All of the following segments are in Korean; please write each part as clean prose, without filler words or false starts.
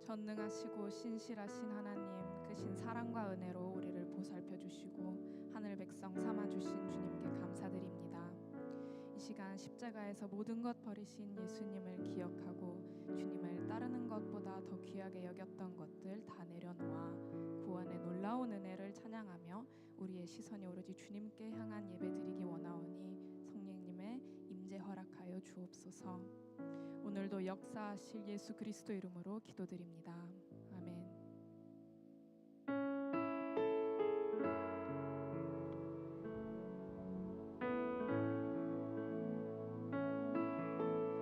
전능하시고 신실하신 하나님, 크신 사랑과 은혜로 우리를 보살펴 주시고 하늘 백성 삼아 주신 주님께 감사드립니다. 이 시간 십자가에서 모든 것 버리신 예수님을 기억하고 주님을 따르는 것보다 더 귀하게 여겼던 것들 다 내려놓아 구원의 놀라운 은혜를 찬양하며 우리의 시선이 오로지 주님께 향한 예배드리기 원하오니 성령님의 임재 허락하여 주옵소서. 오늘도 역사하실 예수 그리스도 이름으로 기도드립니다. 아멘.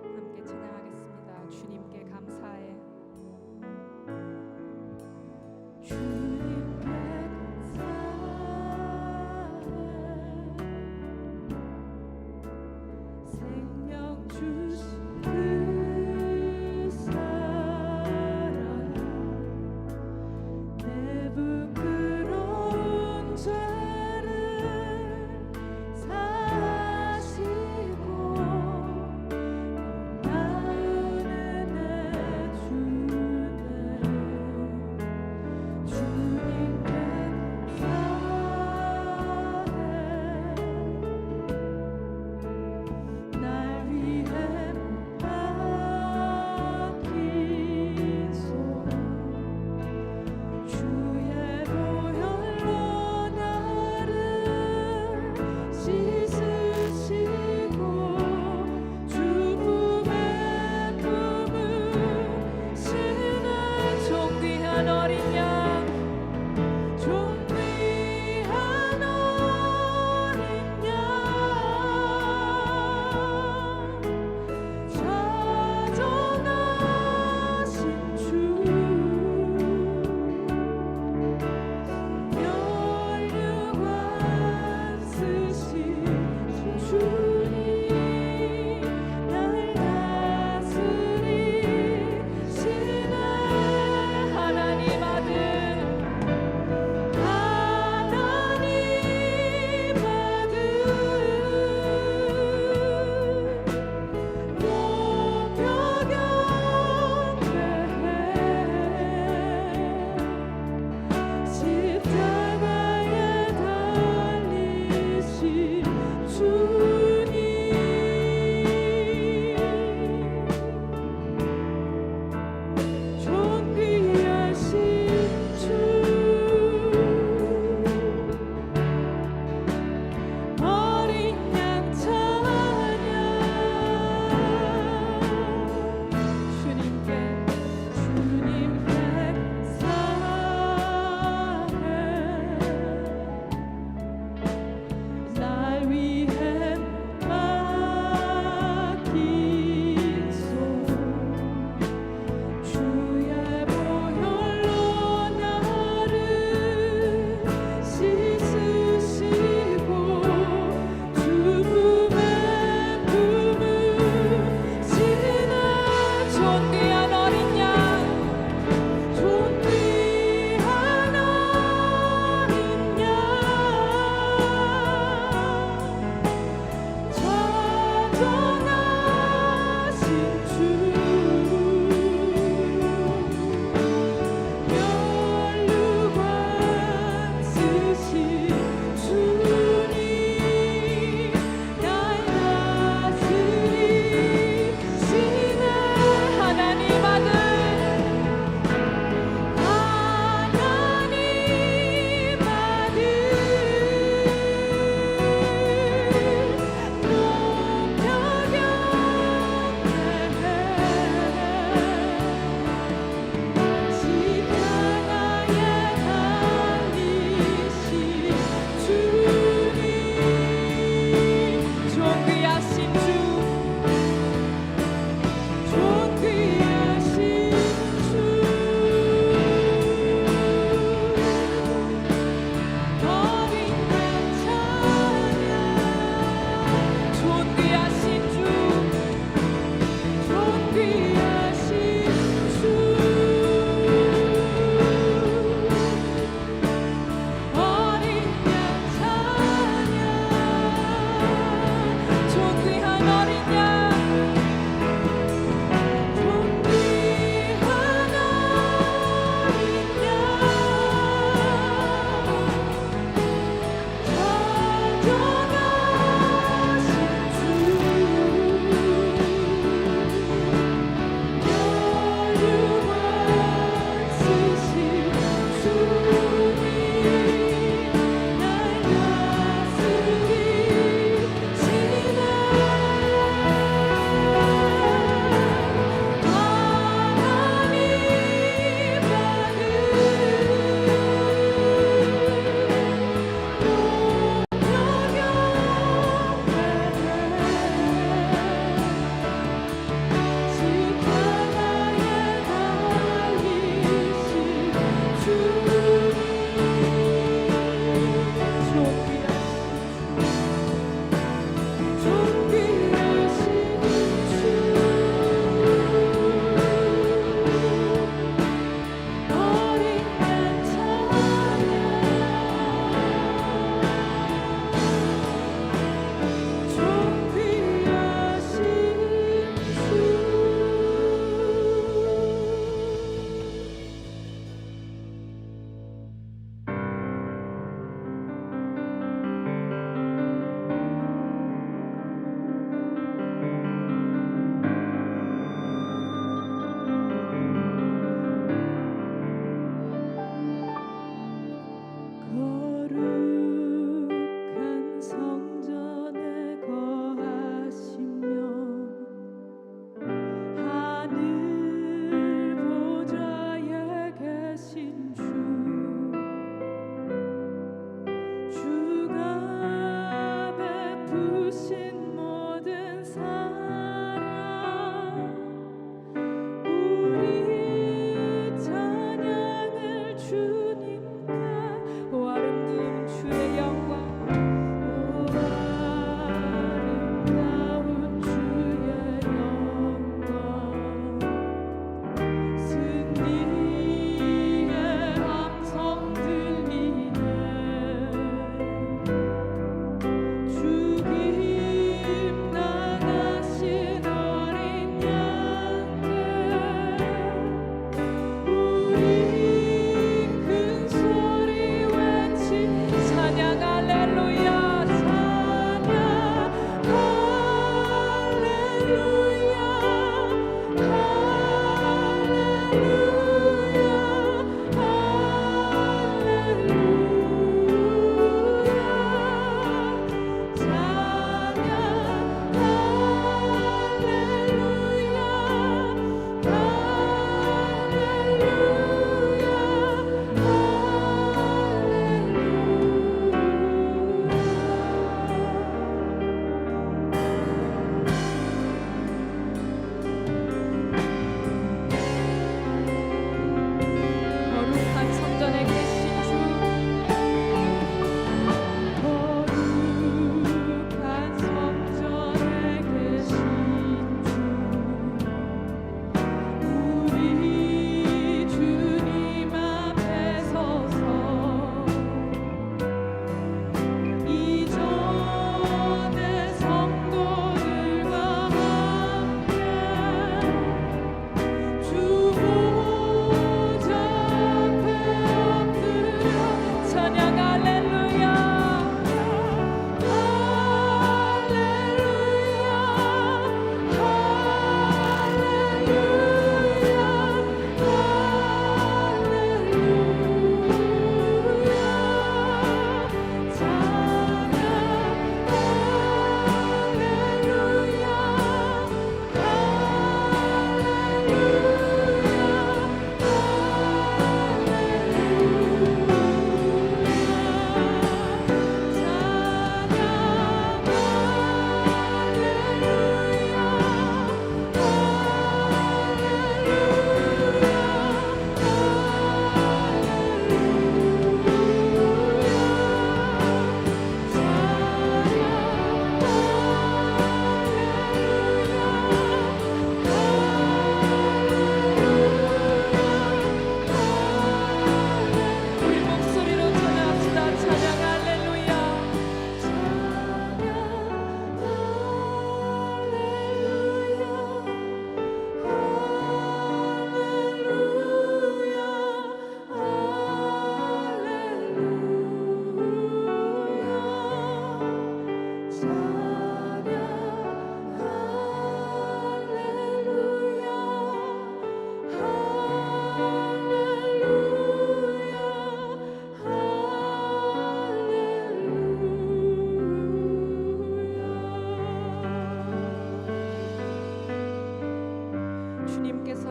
함께 찬양하겠습니다. 주님께 감사해. 주님께 감사해. 생명 주신 그 사랑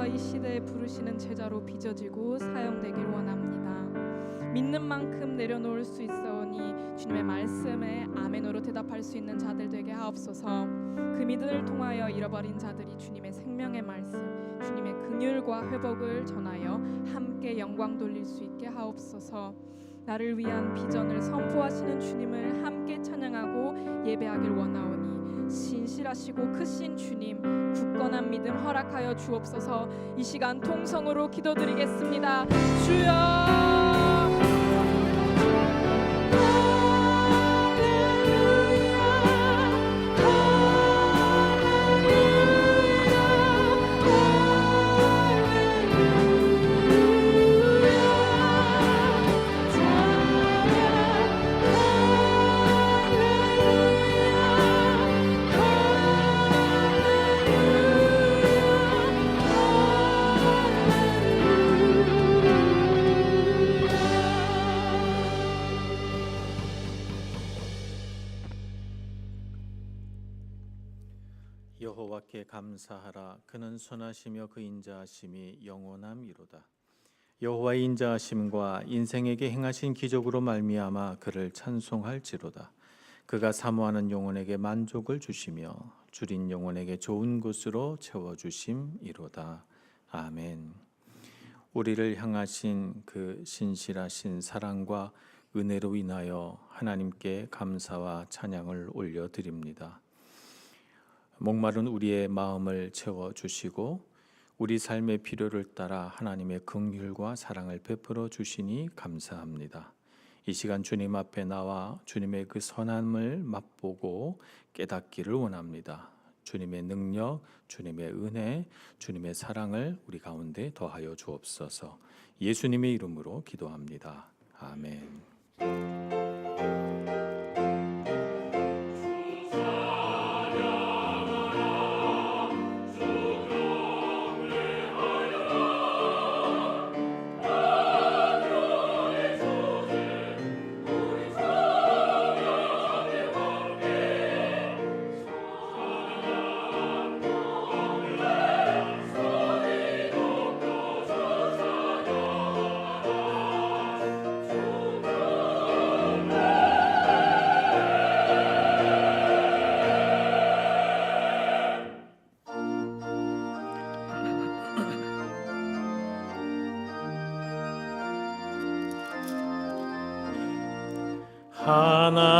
주님께서 이 시대에 부르시는 제자로 빚어지고 사용되길 원합니다. 믿는 만큼 내려놓을 수 있어오니 주님의 말씀에 아멘으로 대답할 수 있는 자들 되게 하옵소서. 그 믿음을 통하여 잃어버린 자들이 주님의 생명의 말씀, 주님의 긍휼과 회복을 전하여 함께 영광 돌릴 수 있게 하옵소서. 나를 위한 비전을 선포하시는 주님을 함께 찬양하고 예배하길 원하오니 신실하시고 크신 주님, 굳건한 믿음 허락하여 주옵소서. 이 시간 통성으로 기도드리겠습니다. 주여 여호와께 감사하라. 그는 선하시며 그 인자하심이 영원함이로다. 여호와의 인자하심과 인생에게 행하신 기적으로 말미암아 그를 찬송할지로다. 그가 사모하는 영혼에게 만족을 주시며 줄인 영혼에게 좋은 것으로 채워주심이로다. 아멘. 우리를 향하신 그 신실하신 사랑과 은혜로 인하여 하나님께 감사와 찬양을 올려드립니다. 목마른 우리의 마음을 채워주시고 우리 삶의 필요를 따라 하나님의 긍휼과 사랑을 베풀어 주시니 감사합니다. 이 시간 주님 앞에 나와 주님의 그 선함을 맛보고 깨닫기를 원합니다. 주님의 능력, 주님의 은혜, 주님의 사랑을 우리 가운데 더하여 주옵소서. 예수님의 이름으로 기도합니다. 아멘.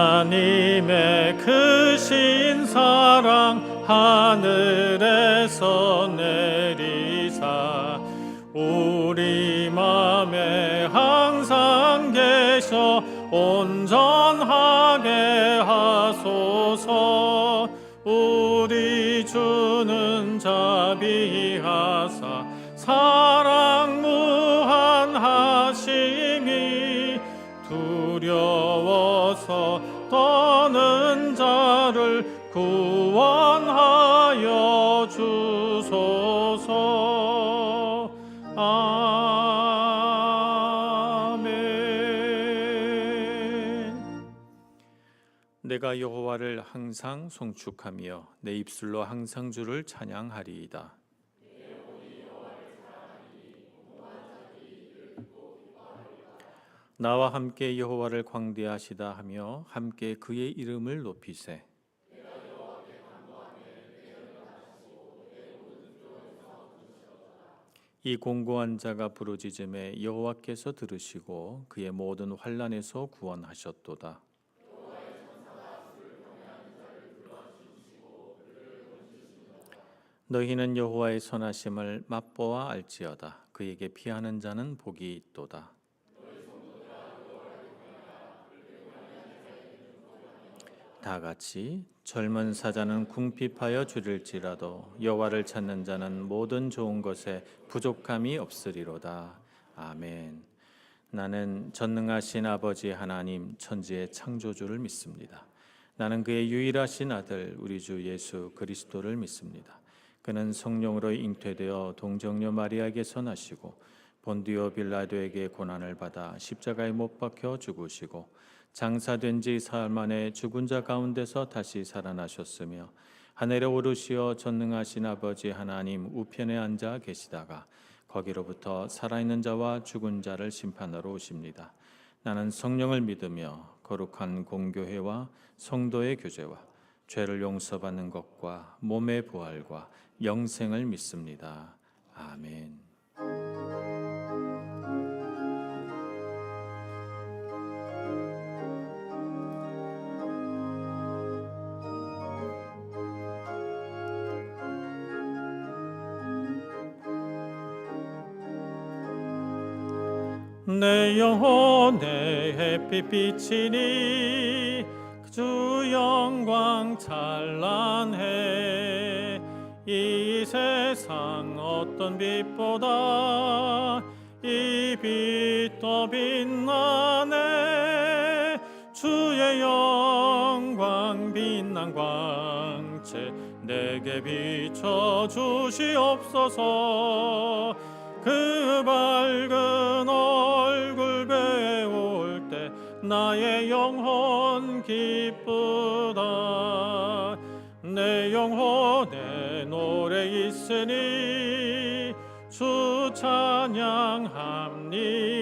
하나님의 크신 사랑 하늘에서 내리사 우리 맘에 항상 계셔 온전하게 하소서. 우리 주는 자비하사 사랑 무한하심이 두려워서 떠는 자를 구원하여 주소서. 아멘. 내가 여호와를 항상 송축하며 내 입술로 항상 주를 찬양하리이다. 나와 함께 여호와를 광대하시다 하며 함께 그의 이름을 높이세. 이 공고한 자가 부르짖음에 여호와께서 들으시고 그의 모든 환난에서 구원하셨도다. 너희는 여호와의 선하심을 맛보아 알지어다. 그에게 피하는 자는 복이 있도다. 다 같이 젊은 사자는 궁핍하여 줄일지라도 여호와를 찾는 자는 모든 좋은 것에 부족함이 없으리로다. 아멘. 나는 전능하신 아버지 하나님 천지의 창조주를 믿습니다. 나는 그의 유일하신 아들 우리 주 예수 그리스도를 믿습니다. 그는 성령으로 잉태되어 동정녀 마리아에게서 나시고 본디오 빌라도에게 고난을 받아 십자가에 못 박혀 죽으시고 장사된 지 사흘 만에 죽은 자 가운데서 다시 살아나셨으며 하늘에 오르시어 전능하신 아버지 하나님 우편에 앉아 계시다가 거기로부터 살아있는 자와 죽은 자를 심판하러 오십니다. 나는 성령을 믿으며 거룩한 공교회와 성도의 교제와 죄를 용서받는 것과 몸의 부활과 영생을 믿습니다. 아멘. 내 영혼의 햇빛 비치니 주 영광 찬란해. 이 세상 어떤 빛보다 이 빛 더 빛나네. 주의 영광 빛난 광채 내게 비춰 주시옵소서. 그 밝은 얼굴 배울 때 나의 영혼 기쁘다. 내 영혼에 노래 있으니 주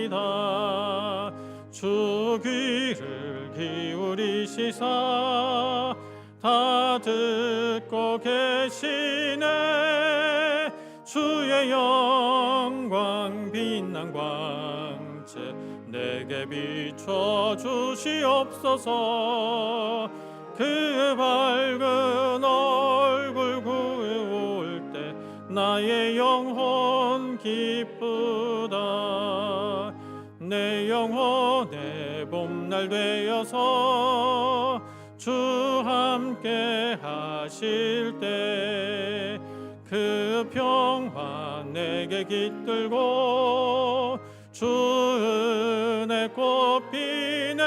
찬양합니다. 주 귀를 기울이시사 다 듣고 계시네. 주의 영광 빛난 광채 내게 비춰 주시옵소서. 그 밝은 얼굴 구울 때 나의 영혼 기쁘다. 내 영혼의 봄날 되어서 주 함께 하실 때 그 평화 내게 깃들고 주 은혜 꽃피네.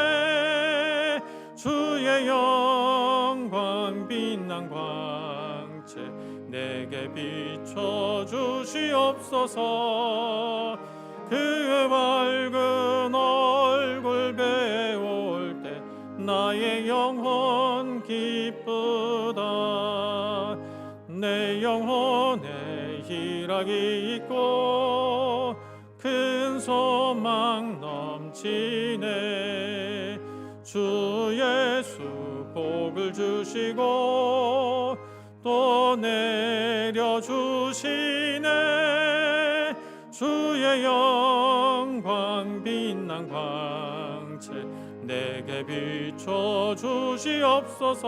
주의 영광 빛난 광채 내게 비춰 주시옵소서. 그 밝은 얼굴 배울 때 나의 영혼 기쁘다. 내 영혼에 희락이 있고 큰 소망 넘치네. 주 예수 복을 주시고 또 내려주시네. 주의 영광 빛난 광채 내게 비춰 주시옵소서.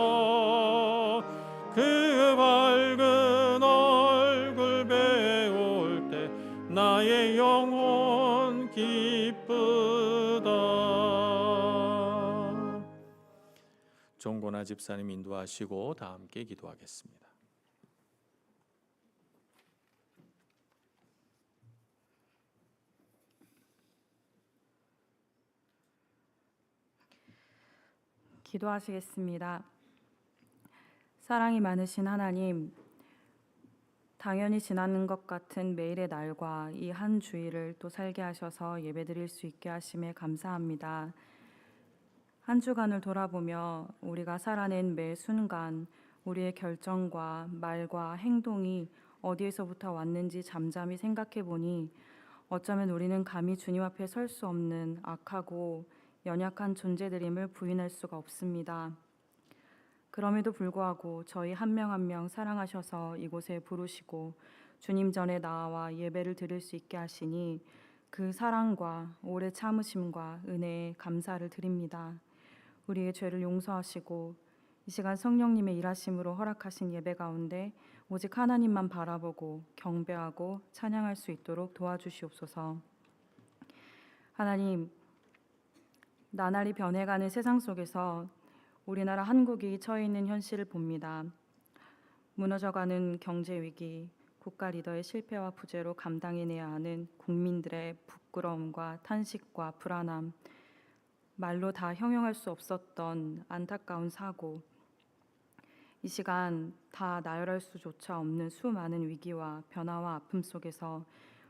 그 밝은 얼굴 배울 때 나의 영혼 기쁘다. 종고나 집사님 인도하시고 다 함께 기도하겠습니다. 기도하시겠습니다. 사랑이 많으신 하나님, 당연히 지나는 것 같은 매일의 날과 이 한 주일을 또 살게 하셔서 예배드릴 수 있게 하심에 감사합니다. 한 주간을 돌아보며 우리가 살아낸 매 순간 우리의 결정과 말과 행동이 어디에서부터 왔는지 잠잠히 생각해 보니 어쩌면 우리는 감히 주님 앞에 설 수 없는 악하고 연약한 존재들임을 부인할 수가 없습니다. 그럼에도 불구하고 저희 한 명 한 명 사랑하셔서 이곳에 부르시고 주님 전에 나와 예배를 드릴 수 있게 하시니 그 사랑과 오래 참으심과 은혜에 감사를 드립니다. 우리의 죄를 용서하시고 이 시간 성령님의 일하심으로 허락하신 예배 가운데 오직 하나님만 바라보고 경배하고 찬양할 수 있도록 도와주시옵소서. 하나님, 나날이 변해가는 세상 속에서 우리나라 한국이 처해 있는 현실을 봅니다. 무너져가는 경제 위기, 국가 리더의 실패와 부재로 감당해내야 하는 국민들의 부끄러움과 탄식과 불안함, 말로 다 형용할 수 없었던 안타까운 사고, 이 시간 다 나열할 수조차 없는 수많은 위기와 변화와 아픔 속에서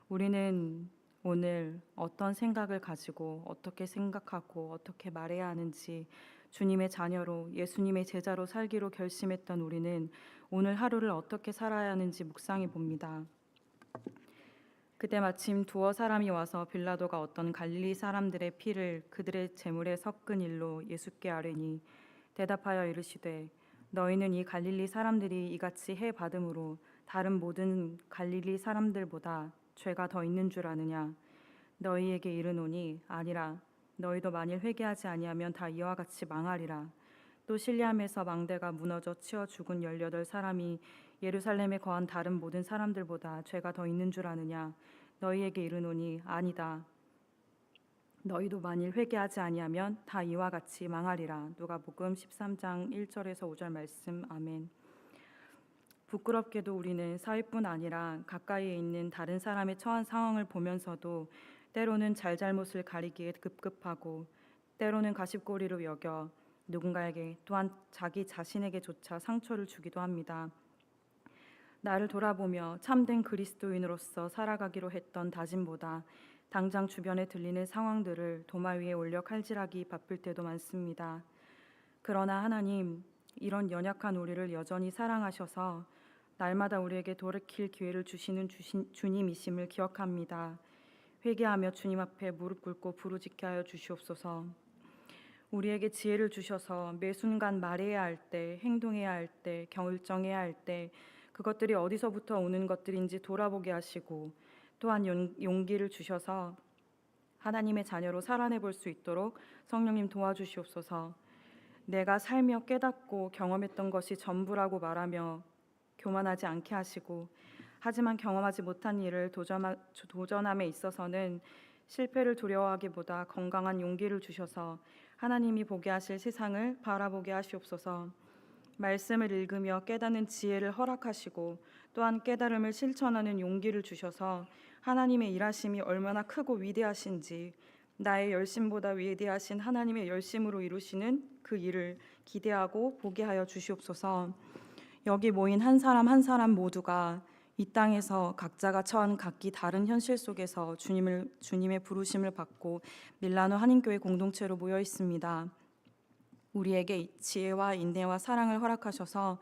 우리는 오늘 어떤 생각을 가지고 어떻게 생각하고 어떻게 말해야 하는지 주님의 자녀로 예수님의 제자로 살기로 결심했던 우리는 오늘 하루를 어떻게 살아야 하는지 묵상해 봅니다. 그때 마침 두어 사람이 와서 빌라도가 어떤 갈릴리 사람들의 피를 그들의 제물에 섞은 일로 예수께 아뢰니 대답하여 이르시되 너희는 이 갈릴리 사람들이 이같이 해 받음으로 다른 모든 갈릴리 사람들보다 죄가 더 있는 줄 아느냐? 너희에게 이르노니 아니라. 너희도 만일 회개하지 아니하면 다 이와 같이 망하리라. 또 실리암에서 망대가 무너져 치어 죽은 18사람이 예루살렘에 거한 다른 모든 사람들보다 죄가 더 있는 줄 아느냐? 너희에게 이르노니 아니다. 너희도 만일 회개하지 아니하면 다 이와 같이 망하리라. 누가복음 13장 1절에서 5절 말씀. 아멘. 부끄럽게도 우리는 사회뿐 아니라 가까이에 있는 다른 사람의 처한 상황을 보면서도 때로는 잘잘못을 가리기에 급급하고 때로는 가십거리로 여겨 누군가에게 또한 자기 자신에게조차 상처를 주기도 합니다. 나를 돌아보며 참된 그리스도인으로서 살아가기로 했던 다짐보다 당장 주변에 들리는 상황들을 도마 위에 올려 칼질하기 바쁠 때도 많습니다. 그러나 하나님, 이런 연약한 우리를 여전히 사랑하셔서 날마다 우리에게 돌이킬 기회를 주시는 주님이심을 기억합니다. 회개하며 주님 앞에 무릎 꿇고 부르짖게 하여 주시옵소서. 우리에게 지혜를 주셔서 매 순간 말해야 할 때, 행동해야 할 때, 결정해야 할 때 그것들이 어디서부터 오는 것들인지 돌아보게 하시고 또한 용기를 주셔서 하나님의 자녀로 살아내볼 수 있도록 성령님 도와주시옵소서. 내가 살며 깨닫고 경험했던 것이 전부라고 말하며 교만하지 않게 하시고 하지만 경험하지 못한 일을 도전함에 있어서는 실패를 두려워하기보다 건강한 용기를 주셔서 하나님이 보게 하실 세상을 바라보게 하시옵소서. 말씀을 읽으며 깨닫는 지혜를 허락하시고 또한 깨달음을 실천하는 용기를 주셔서 하나님의 일하심이 얼마나 크고 위대하신지 나의 열심보다 위대하신 하나님의 열심으로 이루시는 그 일을 기대하고 보게 하여 주시옵소서. 여기 모인 한 사람 한 사람 모두가 이 땅에서 각자가 처한 각기 다른 현실 속에서 주님의 부르심을 받고 밀라노 한인교회 공동체로 모여 있습니다. 우리에게 지혜와 인내와 사랑을 허락하셔서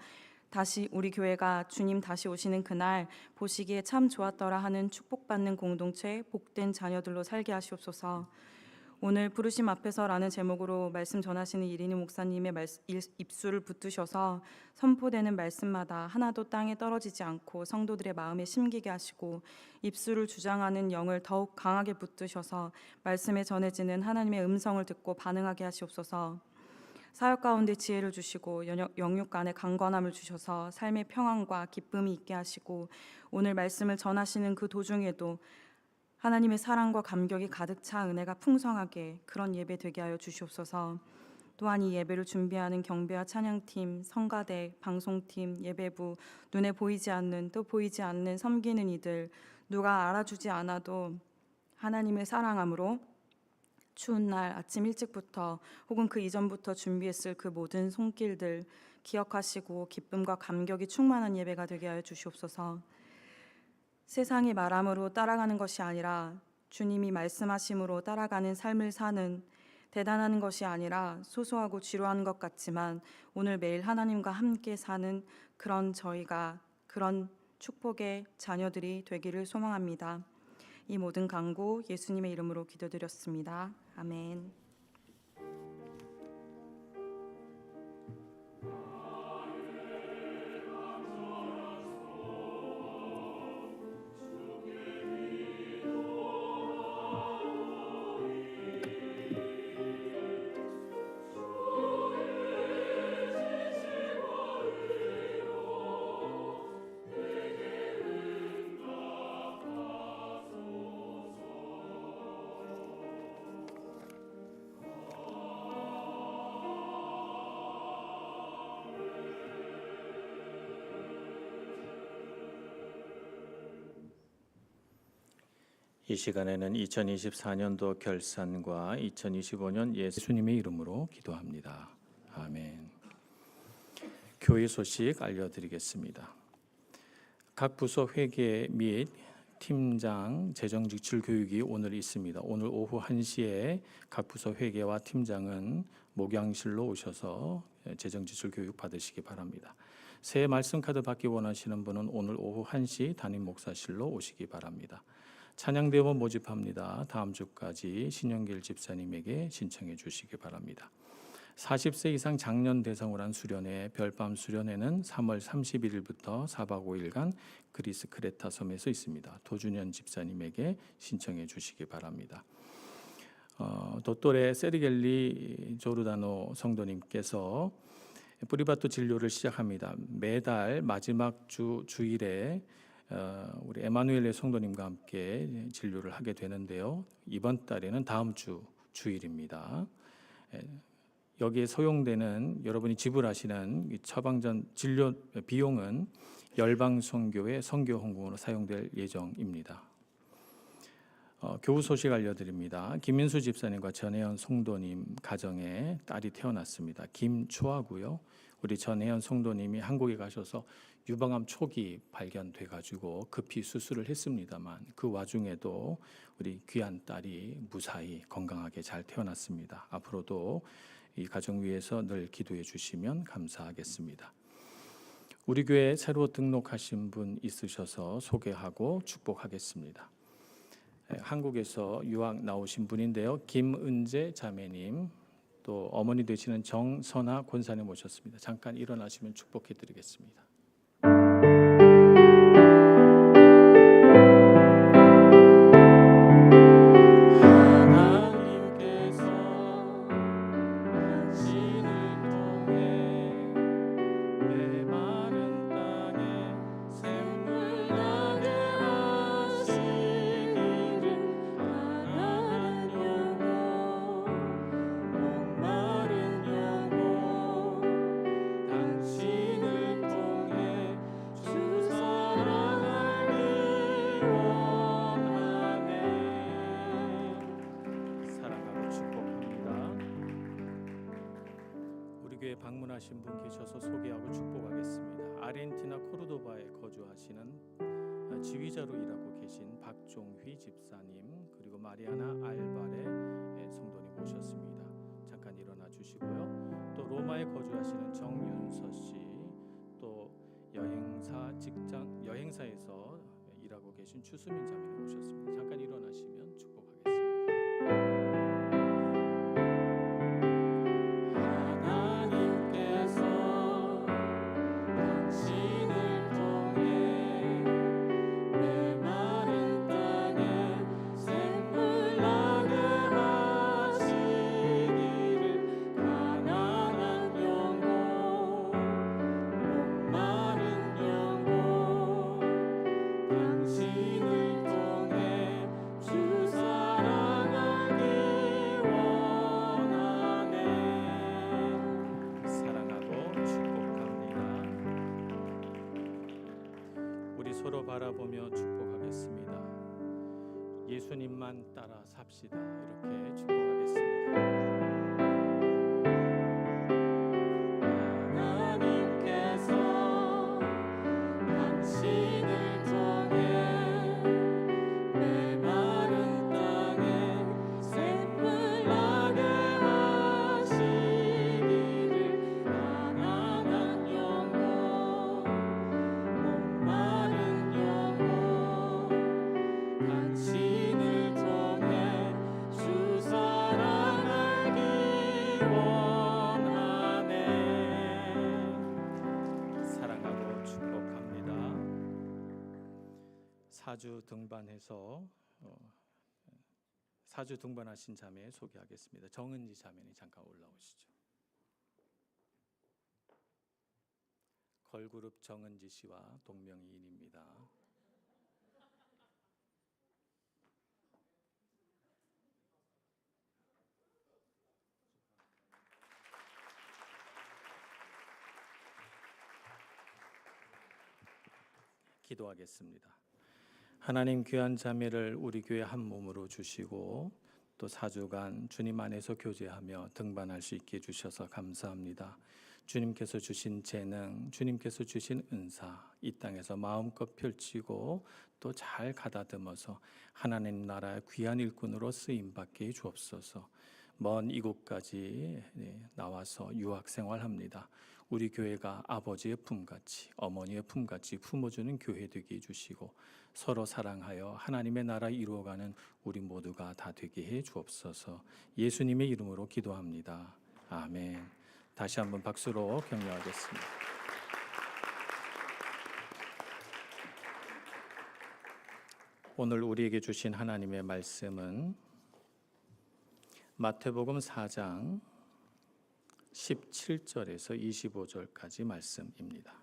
다시 우리 교회가 주님 다시 오시는 그날 보시기에 참 좋았더라 하는 축복받는 공동체, 복된 자녀들로 살게 하시옵소서. 오늘 부르심 앞에서라는 제목으로 말씀 전하시는 이린희 목사님의 입술을 붙드셔서 선포되는 말씀마다 하나도 땅에 떨어지지 않고 성도들의 마음에 심기게 하시고 입술을 주장하는 영을 더욱 강하게 붙드셔서 말씀에 전해지는 하나님의 음성을 듣고 반응하게 하시옵소서. 사역 가운데 지혜를 주시고 영육 간의 강건함을 주셔서 삶의 평안과 기쁨이 있게 하시고 오늘 말씀을 전하시는 그 도중에도 하나님의 사랑과 감격이 가득 차 은혜가 풍성하게 그런 예배 되게 하여 주시옵소서. 또한 이 예배를 준비하는 경배와 찬양팀, 성가대, 방송팀, 예배부, 눈에 보이지 않는 또 보이지 않는 섬기는 이들 누가 알아주지 않아도 하나님의 사랑함으로 추운 날 아침 일찍부터 혹은 그 이전부터 준비했을 그 모든 손길들 기억하시고 기쁨과 감격이 충만한 예배가 되게 하여 주시옵소서. 세상이 말함으로 따라가는 것이 아니라 주님이 말씀하심으로 따라가는 삶을 사는 대단한 것이 아니라 소소하고 지루한 것 같지만 오늘 매일 하나님과 함께 사는 그런 저희가 그런 축복의 자녀들이 되기를 소망합니다. 이 모든 간구 예수님의 이름으로 기도드렸습니다. 아멘. 이 시간에는 2024년도 결산과 2025년 예수님의 이름으로 기도합니다. 아멘. 교회 소식 알려드리겠습니다. 각 부서 회계 및 팀장 재정지출 교육이 오늘 있습니다. 오늘 오후 1시에 각 부서 회계와 팀장은 목양실로 오셔서 재정지출 교육 받으시기 바랍니다. 새해 말씀 카드 받기 원하시는 분은 오늘 오후 1시 담임 목사실로 오시기 바랍니다. 찬양대원 모집합니다. 다음 주까지 신영길 집사님에게 신청해 주시기 바랍니다. 40세 이상 장년 대상으로 한 수련회 별밤 수련회는 3월 31일부터 4박 5일간 그리스 크레타 섬에서 있습니다. 도준현 집사님에게 신청해 주시기 바랍니다. 도토레 세리겔리 조르다노 성도님께서 뿌리바토 진료를 시작합니다. 매달 마지막 주일에 우리 에마누엘의 성도님과 함께 진료를 하게 되는데요. 이번 달에는 다음 주 주일입니다. 여기에 소용되는 여러분이 지불하시는 처방전 진료 비용은 열방선교회 선교헌금으로 사용될 예정입니다. 교우 소식 알려드립니다. 김민수 집사님과 전혜연 송도님 가정에 딸이 태어났습니다. 김초아고요. 우리 전혜연 송도님이 한국에 가셔서 유방암 초기 발견돼 가지고 급히 수술을 했습니다만 그 와중에도 우리 귀한 딸이 무사히 건강하게 잘 태어났습니다. 앞으로도 이 가정 위해서 늘 기도해 주시면 감사하겠습니다. 우리 교회에 새로 등록하신 분 있으셔서 소개하고 축복하겠습니다. 한국에서 유학 나오신 분인데요. 김은재 자매님, 또 어머니 되시는 정선아 권사님 모셨습니다. 잠깐 일어나시면 축복해 드리겠습니다. 방문하신 분 계셔서 소개하고 축복하겠습니다. 아르헨티나 코르도바에 거주하시는 지휘자로 일하고 계신 박종휘 집사님, 그리고 마리아나 알바레 성도님 오셨습니다. 잠깐 일어나 주시고요. 또 로마에 거주하시는 정윤서 씨, 또 여행사에서 일하고 계신 추수민 자매님 오셨습니다. 잠깐 일어나시면 축복하겠습니다. 서로 바라보며 축복하겠습니다. 예수님만 따라 삽시다. 이렇게 축복하겠습니다. 사주 등반하신 자매 소개하겠습니다. 정은지 자매님 잠깐 올라오시죠. 걸그룹 정은지 씨와 동명이인입니다. 기도하겠습니다. 하나님, 귀한 자매를 우리 교회 한 몸으로 주시고 또 4주간 주님 안에서 교제하며 등반할 수 있게 해주셔서 감사합니다. 주님께서 주신 재능, 주님께서 주신 은사 이 땅에서 마음껏 펼치고 또 잘 가다듬어서 하나님 나라의 귀한 일꾼으로 쓰임 받게 주옵소서. 먼 이곳까지 나와서 유학 생활합니다. 우리 교회가 아버지의 품같이 어머니의 품같이 품어주는 교회 되게 해주시고 서로 사랑하여 하나님의 나라 이루어가는 우리 모두가 다 되게 해 주옵소서. 예수님의 이름으로 기도합니다. 아멘. 다시 한번 박수로 격려하겠습니다. 오늘 우리에게 주신 하나님의 말씀은 마태복음 4장 17절에서 25절까지 말씀입니다.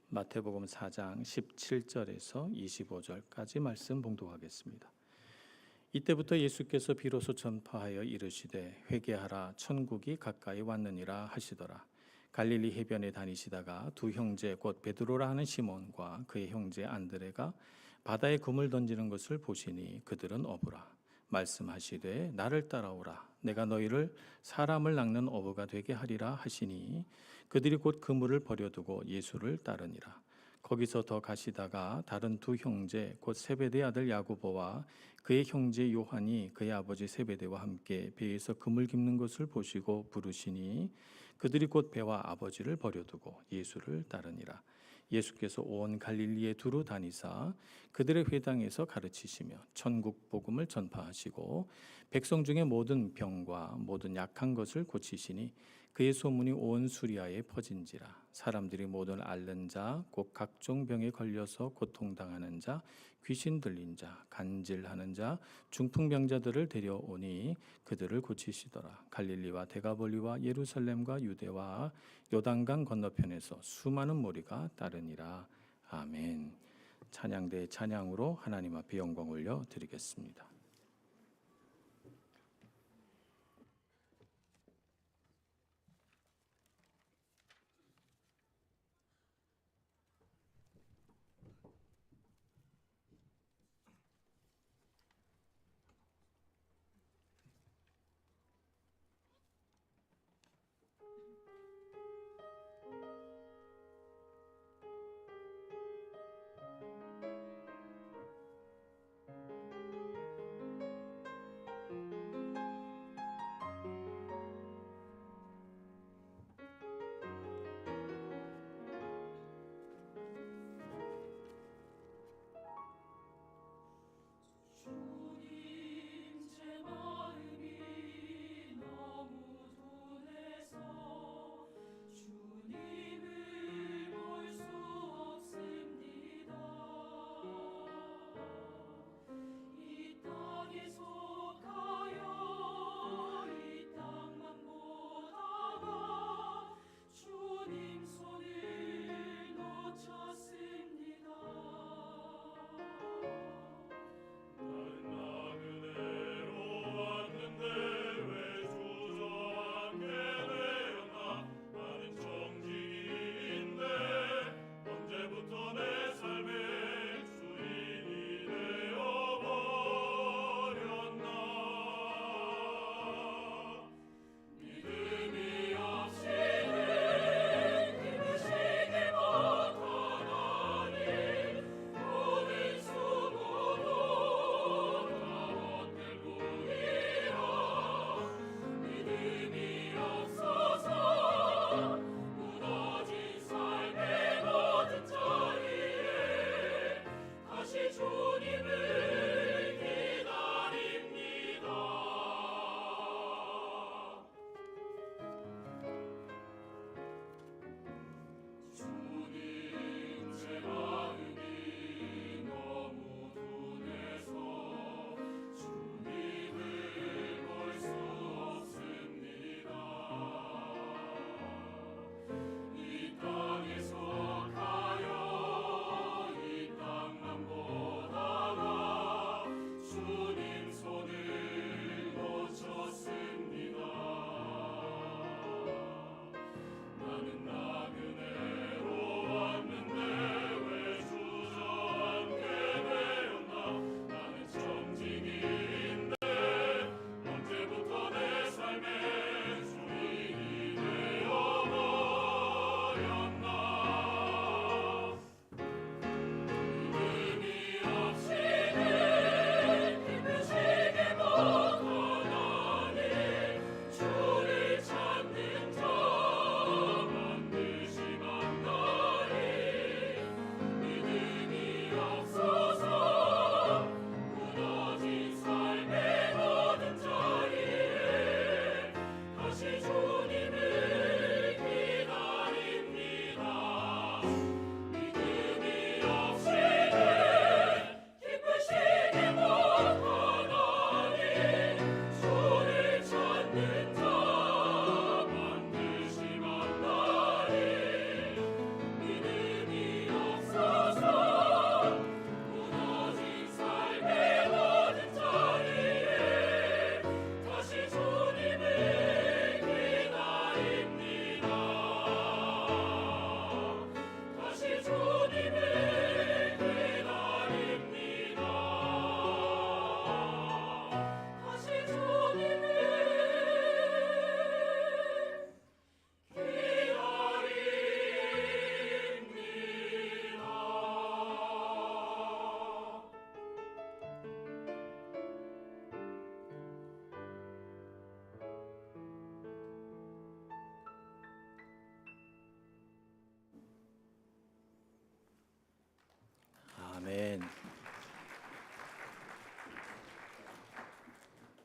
마태복음 4장 17절에서 25절까지 말씀 봉독하겠습니다. 이때부터 예수께서 비로소 전파하여 이르시되 회개하라 천국이 가까이 왔느니라 하시더라. 갈릴리 해변에 다니시다가 두 형제 곧 베드로라 하는 시몬과 그의 형제 안드레가 바다에 금을 던지는 것을 보시니 그들은 어부라. 말씀하시되 나를 따라오라. 내가 너희를 사람을 낚는 어부가 되게 하리라 하시니 그들이 곧 그물을 버려두고 예수를 따르니라. 거기서 더 가시다가 다른 두 형제 곧 세베대 아들 야고보와 그의 형제 요한이 그의 아버지 세베대와 함께 배에서 그물 깁는 것을 보시고 부르시니 그들이 곧 배와 아버지를 버려두고 예수를 따르니라. 예수께서 온 갈릴리에 두루 다니사 그들의 회당에서 가르치시며 천국 복음을 전파하시고 백성 중에 모든 병과 모든 약한 것을 고치시니 그의 소문이 온 수리아에 퍼진지라. 사람들이 모든 앓는 자 곧 각종 병에 걸려서 고통당하는 자 귀신 들린 자 간질하는 자 중풍병자들을 데려오니 그들을 고치시더라. 갈릴리와 데가볼리와 예루살렘과 유대와 요단강 건너편에서 수많은 무리가 따르니라. 아멘. 찬양대 찬양으로 하나님 앞에 영광 올려 드리겠습니다.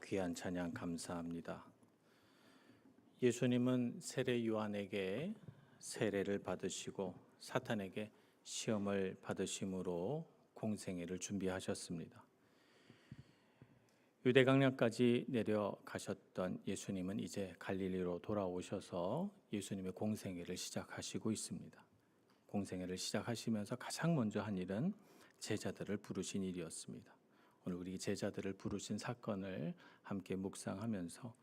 귀한 찬양 감사합니다. 예수님은 세례 요한에게 세례를 받으시고 사탄에게 시험을 받으심으로 공생애를 준비하셨습니다. 유대강량까지 내려가셨던 예수님은 이제 갈릴리로 돌아오셔서 예수님의 공생애를 시작하시고 있습니다. 공생애를 시작하시면서 가장 먼저 한 일은 제자들을 부르신 일이었습니다. 오늘 우리 제자들을 부르신 사건을 함께 묵상하면서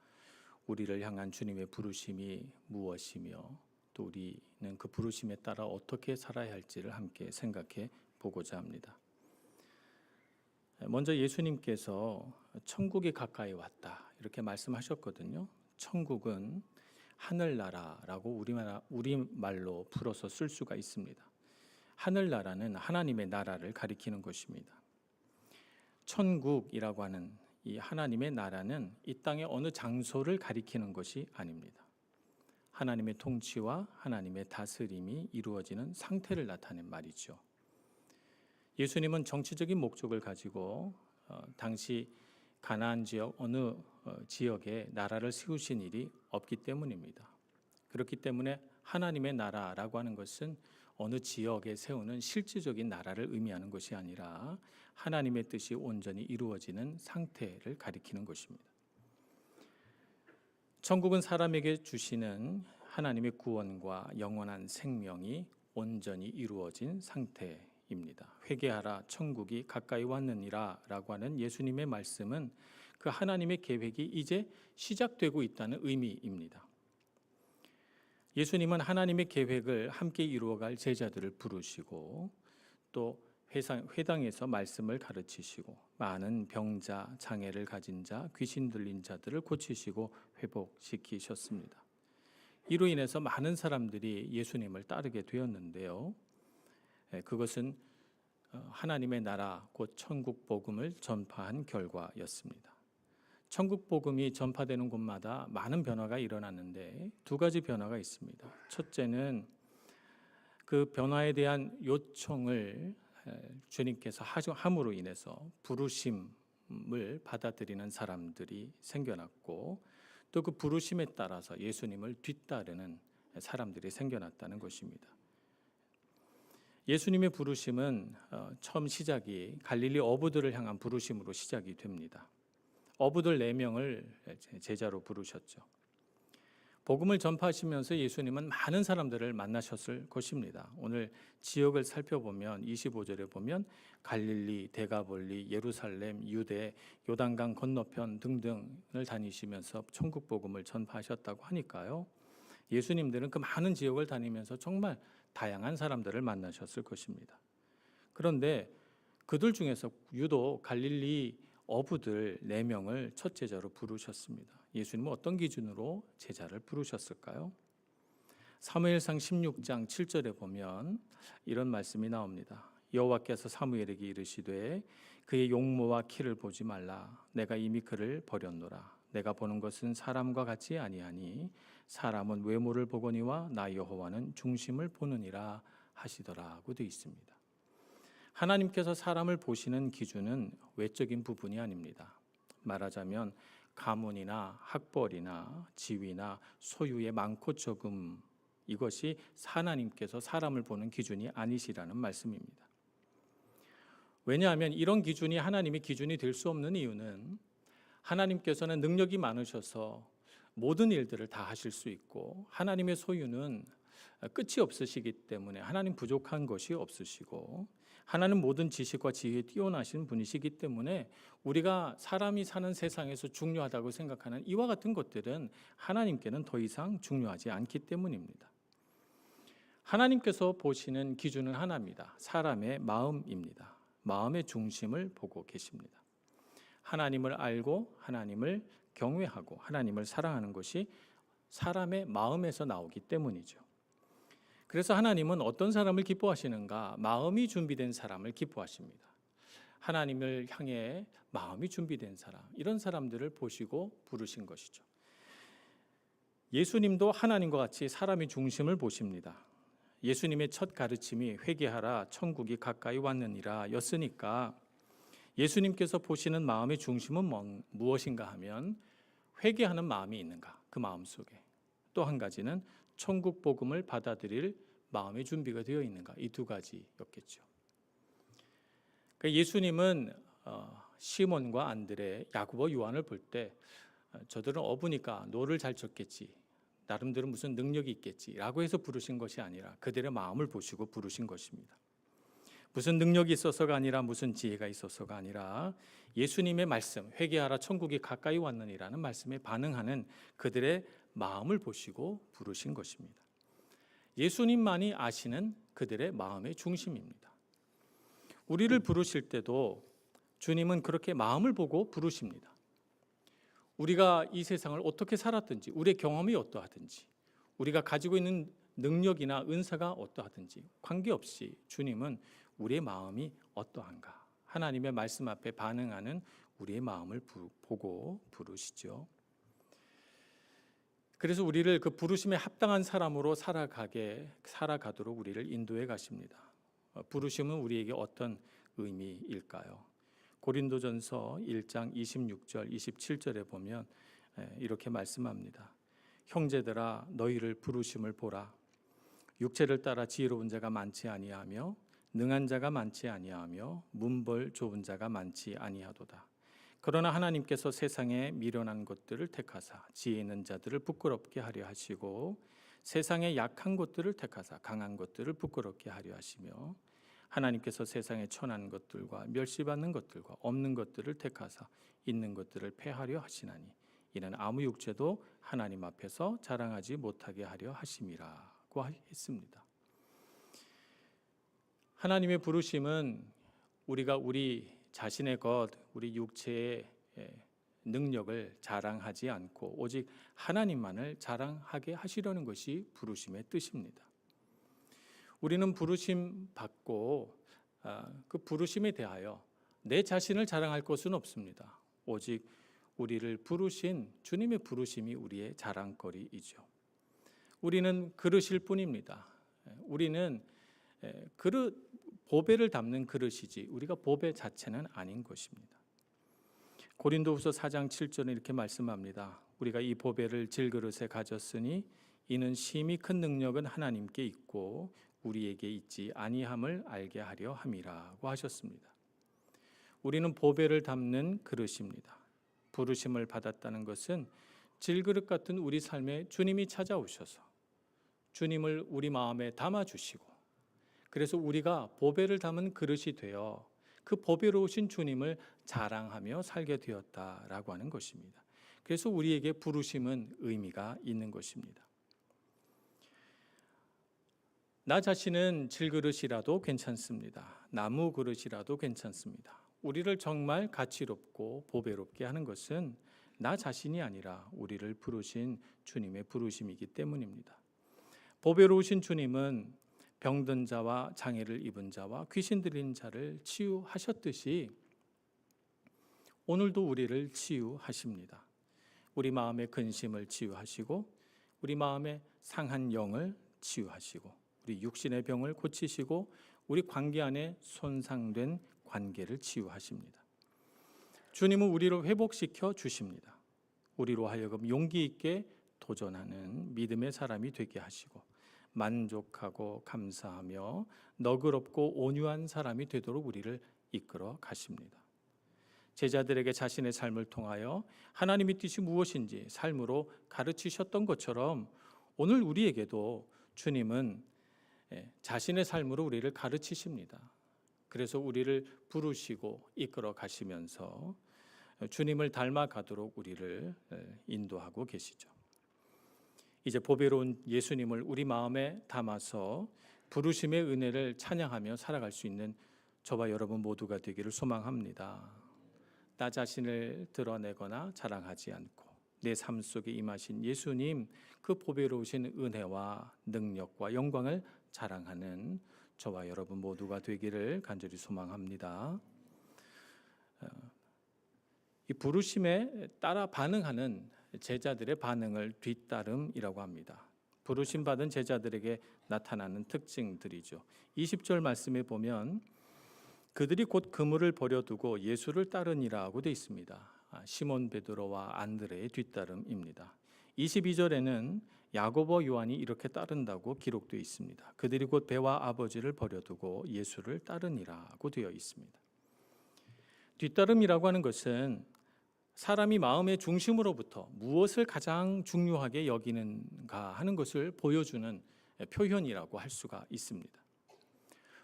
우리를 향한 주님의 부르심이 무엇이며 또 우리는 그 부르심에 따라 어떻게 살아야 할지를 함께 생각해 보고자 합니다. 먼저 예수님께서 천국이 가까이 왔다 이렇게 말씀하셨거든요. 천국은 하늘나라라고 우리말로 풀어서 쓸 수가 있습니다. 하늘나라는 하나님의 나라를 가리키는 것입니다. 천국이라고 하는 이 하나님의 나라는 이 땅의 어느 장소를 가리키는 것이 아닙니다. 하나님의 통치와 하나님의 다스림이 이루어지는 상태를 나타낸 말이죠. 예수님은 정치적인 목적을 가지고 당시 가나안 지역 어느 지역에 나라를 세우신 일이 없기 때문입니다. 그렇기 때문에 하나님의 나라라고 하는 것은 어느 지역에 세우는 실질적인 나라를 의미하는 것이 아니라 하나님의 뜻이 온전히 이루어지는 상태를 가리키는 것입니다. 천국은 사람에게 주시는 하나님의 구원과 영원한 생명이 온전히 이루어진 상태입니다. 회개하라 천국이 가까이 왔느니라 라고 하는 예수님의 말씀은 그 하나님의 계획이 이제 시작되고 있다는 의미입니다. 예수님은 하나님의 계획을 함께 이루어갈 제자들을 부르시고 또 회당에서 말씀을 가르치시고 많은 병자, 장애를 가진 자, 귀신 들린 자들을 고치시고 회복시키셨습니다. 이로 인해서 많은 사람들이 예수님을 따르게 되었는데요. 그것은 하나님의 나라 곧 천국 복음을 전파한 결과였습니다. 천국 복음이 전파되는 곳마다 많은 변화가 일어났는데 두 가지 변화가 있습니다. 첫째는 그 변화에 대한 요청을 주님께서 함으로 인해서 부르심을 받아들이는 사람들이 생겨났고 또 그 부르심에 따라서 예수님을 뒤따르는 사람들이 생겨났다는 것입니다. 예수님의 부르심은 처음 시작이 갈릴리 어부들을 향한 부르심으로 시작이 됩니다. 어부들 4명을 제자로 부르셨죠. 복음을 전파하시면서 예수님은 많은 사람들을 만나셨을 것입니다. 오늘 지역을 살펴보면 25절에 보면 갈릴리, 데가볼리, 예루살렘, 유대, 요단강 건너편 등등을 다니시면서 천국 복음을 전파하셨다고 하니까요. 예수님들은 그 많은 지역을 다니면서 정말 다양한 사람들을 만나셨을 것입니다. 그런데 그들 중에서 유독 갈릴리 어부들 4명을 첫 제자로 부르셨습니다. 예수님은 어떤 기준으로 제자를 부르셨을까요? 사무엘상 16장 7절에 보면 이런 말씀이 나옵니다. 여호와께서 사무엘에게 이르시되 그의 용모와 키를 보지 말라. 내가 이미 그를 버렸노라. 내가 보는 것은 사람과 같지 아니하니 사람은 외모를 보거니와 나 여호와는 중심을 보느니라 하시더라고 되어 있습니다. 하나님께서 사람을 보시는 기준은 외적인 부분이 아닙니다. 말하자면 가문이나 학벌이나 지위나 소유의 많고 적음 이것이 하나님께서 사람을 보는 기준이 아니시라는 말씀입니다. 왜냐하면 이런 기준이 하나님의 기준이 될 수 없는 이유는 하나님께서는 능력이 많으셔서 모든 일들을 다 하실 수 있고 하나님의 소유는 끝이 없으시기 때문에 하나님 부족한 것이 없으시고 하나님 모든 지식과 지혜에 뛰어나신 분이시기 때문에 우리가 사람이 사는 세상에서 중요하다고 생각하는 이와 같은 것들은 하나님께는 더 이상 중요하지 않기 때문입니다. 하나님께서 보시는 기준은 하나입니다. 사람의 마음입니다. 마음의 중심을 보고 계십니다. 하나님을 알고 하나님을 경외하고 하나님을 사랑하는 것이 사람의 마음에서 나오기 때문이죠. 그래서 하나님은 어떤 사람을 기뻐하시는가? 마음이 준비된 사람을 기뻐하십니다. 하나님을 향해 마음이 준비된 사람, 이런 사람들을 보시고 부르신 것이죠. 예수님도 하나님과 같이 사람의 중심을 보십니다. 예수님의 첫 가르침이 회개하라 천국이 가까이 왔느니라 였으니까 예수님께서 보시는 마음의 중심은 무엇인가 하면 회개하는 마음이 있는가, 그 마음 속에. 또 한 가지는 천국 복음을 받아들일 마음의 준비가 되어 있는가, 이 두 가지였겠죠. 그러니까 예수님은 시몬과 안드레, 야고보, 요한을 볼 때 저들은 어부니까 노를 잘 젓겠지, 나름대로 무슨 능력이 있겠지라고 해서 부르신 것이 아니라 그들의 마음을 보시고 부르신 것입니다. 무슨 능력이 있어서가 아니라 무슨 지혜가 있어서가 아니라 예수님의 말씀, 회개하라 천국이 가까이 왔느니라는 말씀에 반응하는 그들의 마음을 보시고 부르신 것입니다. 예수님만이 아시는 그들의 마음의 중심입니다. 우리를 부르실 때도 주님은 그렇게 마음을 보고 부르십니다. 우리가 이 세상을 어떻게 살았든지, 우리의 경험이 어떠하든지, 우리가 가지고 있는 능력이나 은사가 어떠하든지 관계없이 주님은 우리의 마음이 어떠한가, 하나님의 말씀 앞에 반응하는 우리의 마음을 보고 부르시죠. 그래서 우리를 그 부르심에 합당한 사람으로 살아가도록 우리를 인도해 가십니다. 부르심은 우리에게 어떤 의미일까요? 고린도전서 1장 26절 27절에 보면 이렇게 말씀합니다. 형제들아 너희를 부르심을 보라. 육체를 따라 지혜로운 자가 많지 아니하며 능한 자가 많지 아니하며 문벌 좋은 자가 많지 아니하도다. 그러나 하나님께서 세상에 미련한 것들을 택하사 지혜 있는 자들을 부끄럽게 하려 하시고 세상에 약한 것들을 택하사 강한 것들을 부끄럽게 하려 하시며 하나님께서 세상에 천한 것들과 멸시받는 것들과 없는 것들을 택하사 있는 것들을 패하려 하시나니 이는 아무 육체도 하나님 앞에서 자랑하지 못하게 하려 하심이라고 했습니다. 하나님의 부르심은 우리가 우리 자신의 것, 우리 육체의 능력을 자랑하지 않고 오직 하나님만을 자랑하게 하시려는 것이 부르심의 뜻입니다. 우리는 부르심 받고 그 부르심에 대하여 내 자신을 자랑할 것은 없습니다. 오직 우리를 부르신 주님의 부르심이 우리의 자랑거리이죠. 우리는 그릇일 뿐입니다. 우리는 보배를 담는 그릇이지 우리가 보배 자체는 아닌 것입니다. 고린도후서 4장 7절에 이렇게 말씀합니다. 우리가 이 보배를 질그릇에 가졌으니 이는 심히 큰 능력은 하나님께 있고 우리에게 있지 아니함을 알게 하려 함이라고 하셨습니다. 우리는 보배를 담는 그릇입니다. 부르심을 받았다는 것은 질그릇 같은 우리 삶에 주님이 찾아오셔서 주님을 우리 마음에 담아주시고 그래서 우리가 보배를 담은 그릇이 되어 그 보배로우신 주님을 자랑하며 살게 되었다라고 하는 것입니다. 그래서 우리에게 부르심은 의미가 있는 것입니다. 나 자신은 질그릇이라도 괜찮습니다. 나무 그릇이라도 괜찮습니다. 우리를 정말 가치롭고 보배롭게 하는 것은 나 자신이 아니라 우리를 부르신 주님의 부르심이기 때문입니다. 보배로우신 주님은 병든 자와 장애를 입은 자와 귀신 들린 자를 치유하셨듯이 오늘도 우리를 치유하십니다. 우리 마음의 근심을 치유하시고 우리 마음의 상한 영을 치유하시고 우리 육신의 병을 고치시고 우리 관계 안에 손상된 관계를 치유하십니다. 주님은 우리를 회복시켜 주십니다. 우리로 하여금 용기 있게 도전하는 믿음의 사람이 되게 하시고 만족하고 감사하며 너그럽고 온유한 사람이 되도록 우리를 이끌어 가십니다. 제자들에게 자신의 삶을 통하여 하나님의 뜻이 무엇인지 삶으로 가르치셨던 것처럼 오늘 우리에게도 주님은 자신의 삶으로 우리를 가르치십니다. 그래서 우리를 부르시고 이끌어 가시면서 주님을 닮아가도록 우리를 인도하고 계시죠. 이제 보배로운 예수님을 우리 마음에 담아서 부르심의 은혜를 찬양하며 살아갈 수 있는 저와 여러분 모두가 되기를 소망합니다. 나 자신을 드러내거나 자랑하지 않고 내 삶 속에 임하신 예수님 그 보배로우신 은혜와 능력과 영광을 자랑하는 저와 여러분 모두가 되기를 간절히 소망합니다. 이 부르심에 따라 반응하는 제자들의 반응을 뒤따름이라고 합니다. 부르심 받은 제자들에게 나타나는 특징들이죠. 20절 말씀에 보면 그들이 곧 그물을 버려두고 예수를 따르니라고 되어 있습니다. 시몬 베드로와 안드레의 뒤따름입니다. 22절에는 야고보 요한이 이렇게 따른다고 기록되어 있습니다. 그들이 곧 배와 아버지를 버려두고 예수를 따르니라고 되어 있습니다. 뒤따름이라고 하는 것은 사람이 마음의 중심으로부터 무엇을 가장 중요하게 여기는가 하는 것을 보여주는 표현이라고 할 수가 있습니다.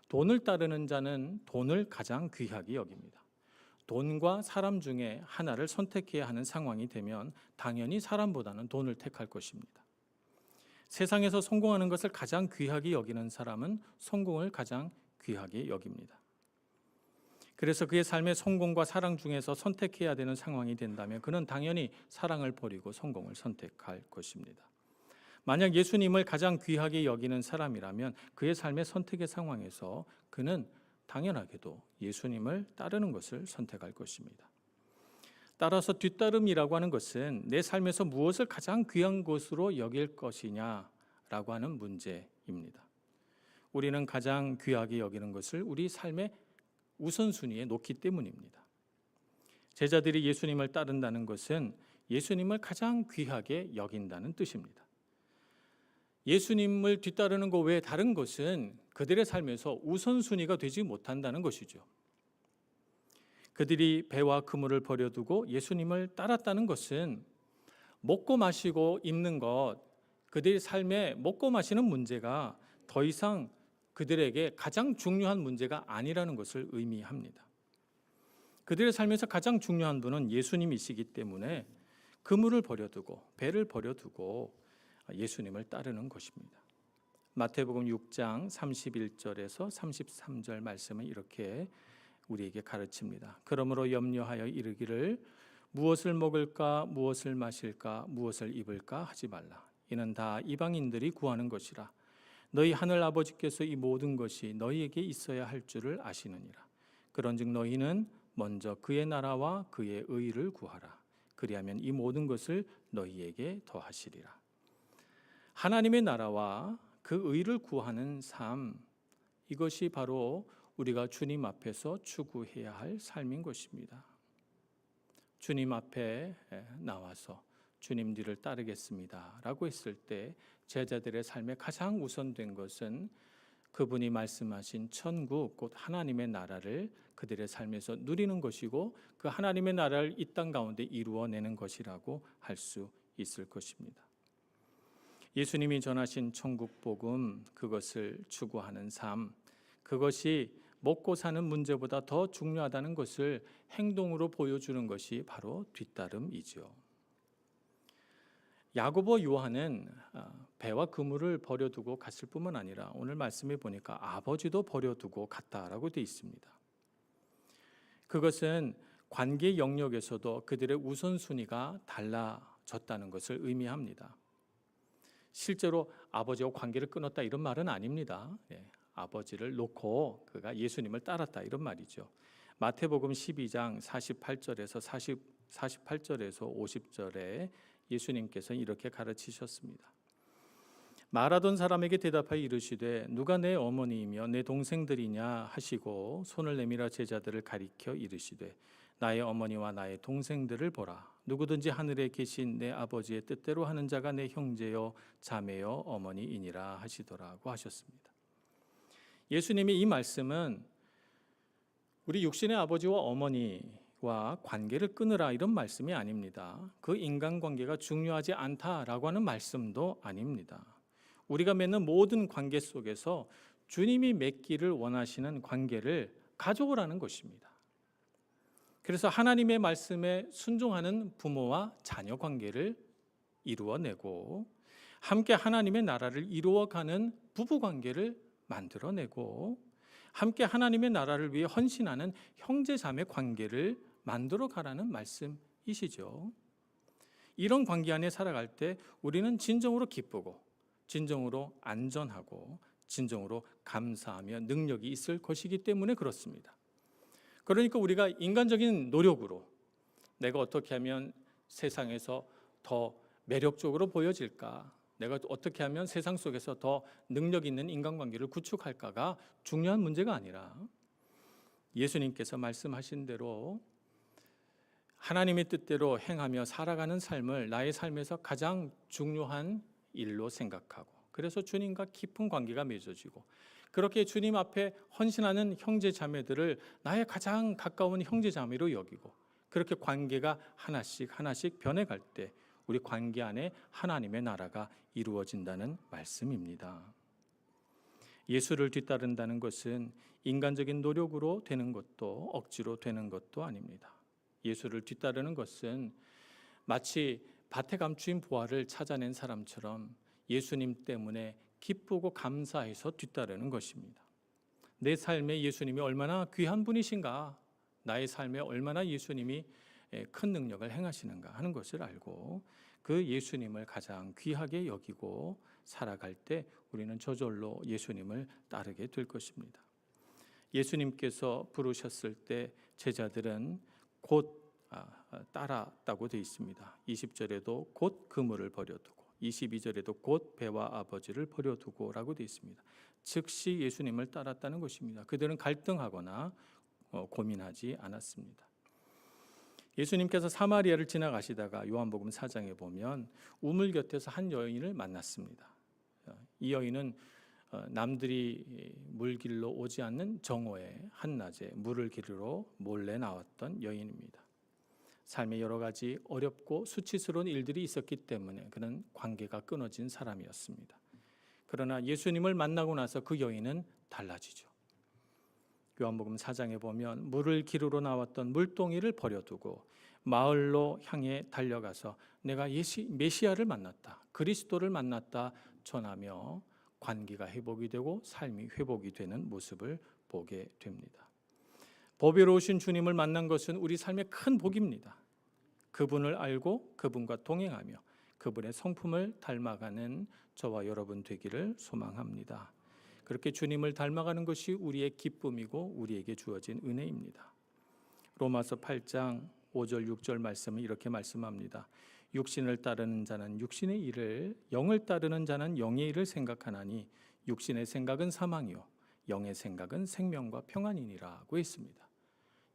돈을 따르는 자는 돈을 가장 귀하게 여깁니다. 돈과 사람 중에 하나를 선택해야 하는 상황이 되면 당연히 사람보다는 돈을 택할 것입니다. 세상에서 성공하는 것을 가장 귀하게 여기는 사람은 성공을 가장 귀하게 여깁니다. 그래서 그의 삶의 성공과 사랑 중에서 선택해야 되는 상황이 된다면 그는 당연히 사랑을 버리고 성공을 선택할 것입니다. 만약 예수님을 가장 귀하게 여기는 사람이라면 그의 삶의 선택의 상황에서 그는 당연하게도 예수님을 따르는 것을 선택할 것입니다. 따라서 뒤따름이라고 하는 것은 내 삶에서 무엇을 가장 귀한 것으로 여길 것이냐라고 하는 문제입니다. 우리는 가장 귀하게 여기는 것을 우리 삶의 우선순위에 놓기 때문입니다. 제자들이 예수님을 따른다는 것은 예수님을 가장 귀하게 여긴다는 뜻입니다. 예수님을 뒤따르는 것 외에 다른 것은 그들의 삶에서 우선순위가 되지 못한다는 것이죠. 그들이 배와 그물을 버려두고 예수님을 따랐다는 것은 먹고 마시고 입는 것, 그들의 삶에 먹고 마시는 문제가 더 이상 그들에게 가장 중요한 문제가 아니라는 것을 의미합니다. 그들의 삶에서 가장 중요한 분은 예수님이시기 때문에 그물을 버려두고 배를 버려두고 예수님을 따르는 것입니다. 마태복음 6장 31절에서 33절 말씀은 이렇게 우리에게 가르칩니다. 그러므로 염려하여 이르기를 무엇을 먹을까 무엇을 마실까 무엇을 입을까 하지 말라. 이는 다 이방인들이 구하는 것이라. 너희 하늘 아버지께서 이 모든 것이 너희에게 있어야 할 줄을 아시느니라. 그런즉 너희는 먼저 그의 나라와 그의 의를 구하라. 그리하면 이 모든 것을 너희에게 더하시리라. 하나님의 나라와 그 의를 구하는 삶, 이것이 바로 우리가 주님 앞에서 추구해야 할 삶인 것입니다. 주님 앞에 나와서 주님 뒤를 따르겠습니다 라고 했을 때 제자들의 삶에 가장 우선된 것은 그분이 말씀하신 천국, 곧 하나님의 나라를 그들의 삶에서 누리는 것이고 그 하나님의 나라를 이 땅 가운데 이루어내는 것이라고 할 수 있을 것입니다. 예수님이 전하신 천국 복음, 그것을 추구하는 삶, 그것이 먹고 사는 문제보다 더 중요하다는 것을 행동으로 보여주는 것이 바로 뒤따름이죠. 야고보 요한은 배와 그물을 버려두고 갔을 뿐만 아니라 오늘 말씀에 보니까 아버지도 버려두고 갔다라고 되어 있습니다. 그것은 관계 영역에서도 그들의 우선순위가 달라졌다는 것을 의미합니다. 실제로 아버지와 관계를 끊었다 이런 말은 아닙니다. 아버지를 놓고 그가 예수님을 따랐다 이런 말이죠. 마태복음 12장 48절에서 50절에 예수님께서 이렇게 가르치셨습니다. 말하던 사람에게 대답하여 이르시되 누가 내 어머니이며 내 동생들이냐 하시고 손을 내밀어 제자들을 가리켜 이르시되 나의 어머니와 나의 동생들을 보라. 누구든지 하늘에 계신 내 아버지의 뜻대로 하는 자가 내 형제요 자매요 어머니이니라 하시더라고 하셨습니다. 예수님의 이 말씀은 우리 육신의 아버지와 어머니와 관계를 끊으라 이런 말씀이 아닙니다. 그 인간관계가 중요하지 않다라고 하는 말씀도 아닙니다. 우리가 맺는 모든 관계 속에서 주님이 맺기를 원하시는 관계를 가져오라는 것입니다. 그래서 하나님의 말씀에 순종하는 부모와 자녀 관계를 이루어내고 함께 하나님의 나라를 이루어가는 부부 관계를 만들어내고 함께 하나님의 나라를 위해 헌신하는 형제 자매 관계를 만들어 가라는 말씀이시죠. 이런 관계 안에 살아갈 때 우리는 진정으로 기쁘고 진정으로 안전하고 진정으로 감사하며 능력이 있을 것이기 때문에 그렇습니다. 그러니까 우리가 인간적인 노력으로 내가 어떻게 하면 세상에서 더 매력적으로 보여질까, 내가 어떻게 하면 세상 속에서 더 능력 있는 인간관계를 구축할까가 중요한 문제가 아니라 예수님께서 말씀하신 대로 하나님의 뜻대로 행하며 살아가는 삶을 나의 삶에서 가장 중요한 일로 생각하고, 그래서 주님과 깊은 관계가 맺어지고, 그렇게 주님 앞에 헌신하는 형제 자매들을 나의 가장 가까운 형제 자매로 여기고, 그렇게 관계가 하나씩 하나씩 변해갈 때 우리 관계 안에 하나님의 나라가 이루어진다는 말씀입니다. 예수를 뒤따른다는 것은 인간적인 노력으로 되는 것도 억지로 되는 것도 아닙니다. 예수를 뒤따르는 것은 마치 밭에 감추인 보화를 찾아낸 사람처럼 예수님 때문에 기쁘고 감사해서 뒤따르는 것입니다. 내 삶에 예수님이 얼마나 귀한 분이신가, 나의 삶에 얼마나 예수님이 큰 능력을 행하시는가 하는 것을 알고 그 예수님을 가장 귀하게 여기고 살아갈 때 우리는 저절로 예수님을 따르게 될 것입니다. 예수님께서 부르셨을 때 제자들은 곧 따랐다고 되어 있습니다. 20절에도 곧 그물을 버려두고, 22절에도 곧 배와 아버지를 버려두고라고 되어 있습니다. 즉시 예수님을 따랐다는 것입니다. 그들은 갈등하거나 고민하지 않았습니다. 예수님께서 사마리아를 지나가시다가 요한복음 4장에 보면 우물 곁에서 한 여인을 만났습니다. 이 여인은 남들이 물길로 오지 않는 정오의 한낮에 물을 기르러 몰래 나왔던 여인입니다. 삶에 여러 가지 어렵고 수치스러운 일들이 있었기 때문에 그는 관계가 끊어진 사람이었습니다. 그러나 예수님을 만나고 나서 그 여인은 달라지죠. 요한복음 4장에 보면 물을 기르러 나왔던 물동이를 버려두고 마을로 향해 달려가서 내가 메시아를 만났다, 그리스도를 만났다 전하며 관계가 회복이 되고 삶이 회복이 되는 모습을 보게 됩니다. 보배로우신 주님을 만난 것은 우리 삶의 큰 복입니다. 그분을 알고 그분과 동행하며 그분의 성품을 닮아가는 저와 여러분 되기를 소망합니다. 그렇게 주님을 닮아가는 것이 우리의 기쁨이고 우리에게 주어진 은혜입니다. 로마서 8장 5절 6절 말씀은 이렇게 말씀합니다. 육신을 따르는 자는 육신의 일을, 영을 따르는 자는 영의 일을 생각하나니 육신의 생각은 사망이요 영의 생각은 생명과 평안이니라고 했습니다.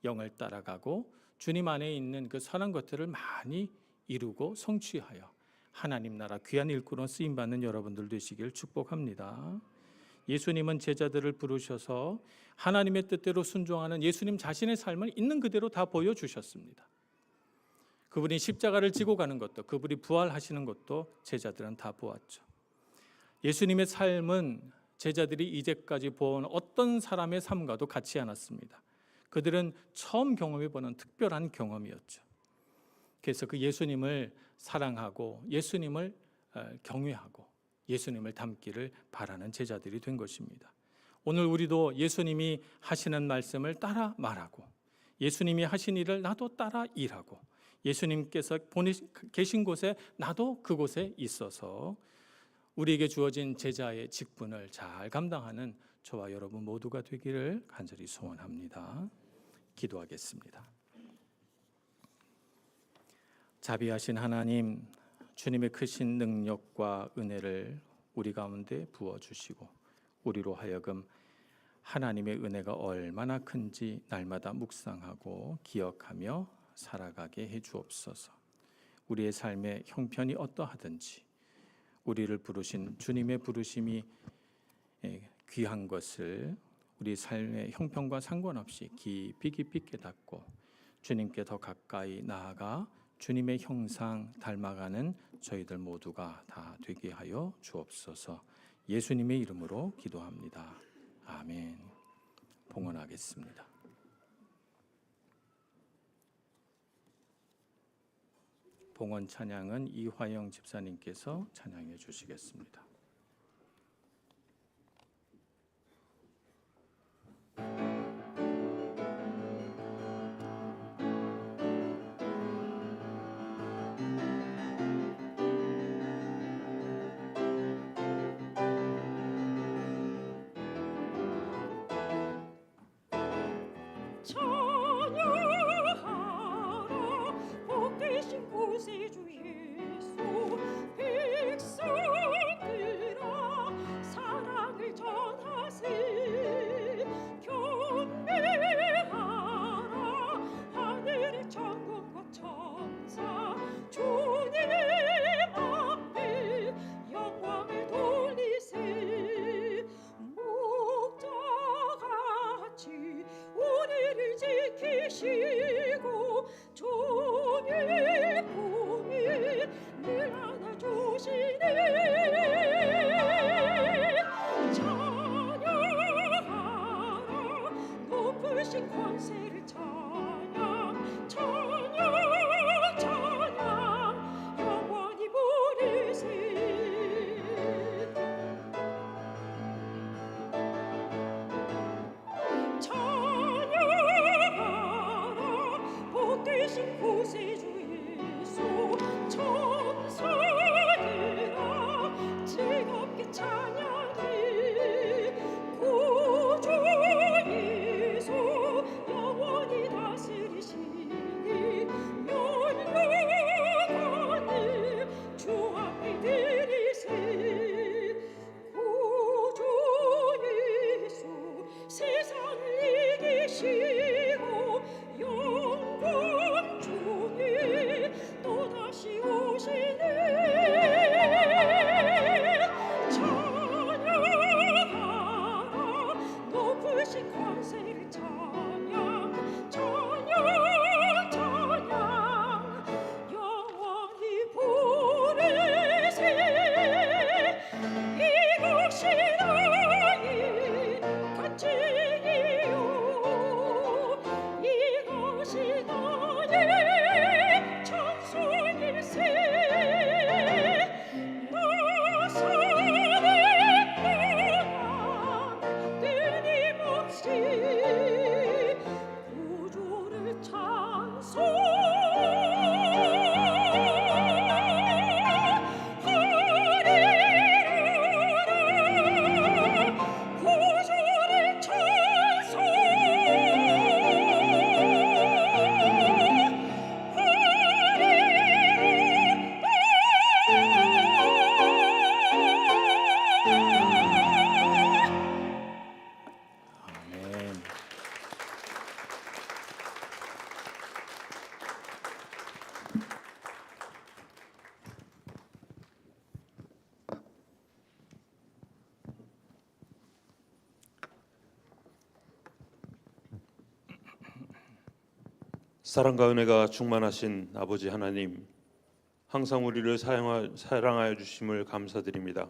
영을 따라가고 주님 안에 있는 그 선한 것들을 많이 이루고 성취하여 하나님 나라 귀한 일꾼으로 쓰임받는 여러분들 되시길 축복합니다. 예수님은 제자들을 부르셔서 하나님의 뜻대로 순종하는 예수님 자신의 삶을 있는 그대로 다 보여주셨습니다. 그분이 십자가를 지고 가는 것도, 그분이 부활하시는 것도 제자들은 다 보았죠. 예수님의 삶은 제자들이 이제까지 본 어떤 사람의 삶과도 같지 않았습니다. 그들은 처음 경험해보는 특별한 경험이었죠. 그래서 그 예수님을 사랑하고 예수님을 경외하고 예수님을 닮기를 바라는 제자들이 된 것입니다. 오늘 우리도 예수님이 하시는 말씀을 따라 말하고 예수님이 하신 일을 나도 따라 일하고 예수님께서 계신 곳에 나도 그곳에 있어서 우리에게 주어진 제자의 직분을 잘 감당하는 저와 여러분 모두가 되기를 간절히 소원합니다. 기도하겠습니다. 자비하신 하나님, 주님의 크신 능력과 은혜를 우리 가운데 부어주시고 우리로 하여금 하나님의 은혜가 얼마나 큰지 날마다 묵상하고 기억하며 살아가게 해주옵소서. 우리의 삶의 형편이 어떠하든지 우리를 부르신 주님의 부르심이 귀한 것을 우리 삶의 형편과 상관없이 깊이 깨닫고 주님께 더 가까이 나아가 주님의 형상 닮아가는 저희들 모두가 다 되게 하여 주옵소서. 예수님의 이름으로 기도합니다. 아멘. 봉헌하겠습니다. 봉헌 찬양은 이화영 집사님께서 찬양해 주시겠습니다. 찬양하라 복되신 구세주 예수 백성들 계시고 종일 공일 늘 안아주시네. 찬양하라 높으신 권세를 찬양 찬양 찬양 영원히 부르세. 찬양하라 복되신 구세주 예수 천사들아 즐겁게 찬양해. 구주 예수 영원히 다스리시니 멸망하는 주 앞에 드리세. 구주 예수 세상을 이기시고 영광 중에 또다시 오시네. 찬양하라 높으신 권세를 찬양 찬양 찬양 영원히 부르세. 이것이 나의 가치이요 이것이 나의 찬송일세. 나 살아있는 동안 끊임없이 구주를 찬송하리라. 구주를 아멘. 사랑과 은혜가 충만하신 아버지 하나님, 항상 우리를 사랑하여 주심을 감사드립니다.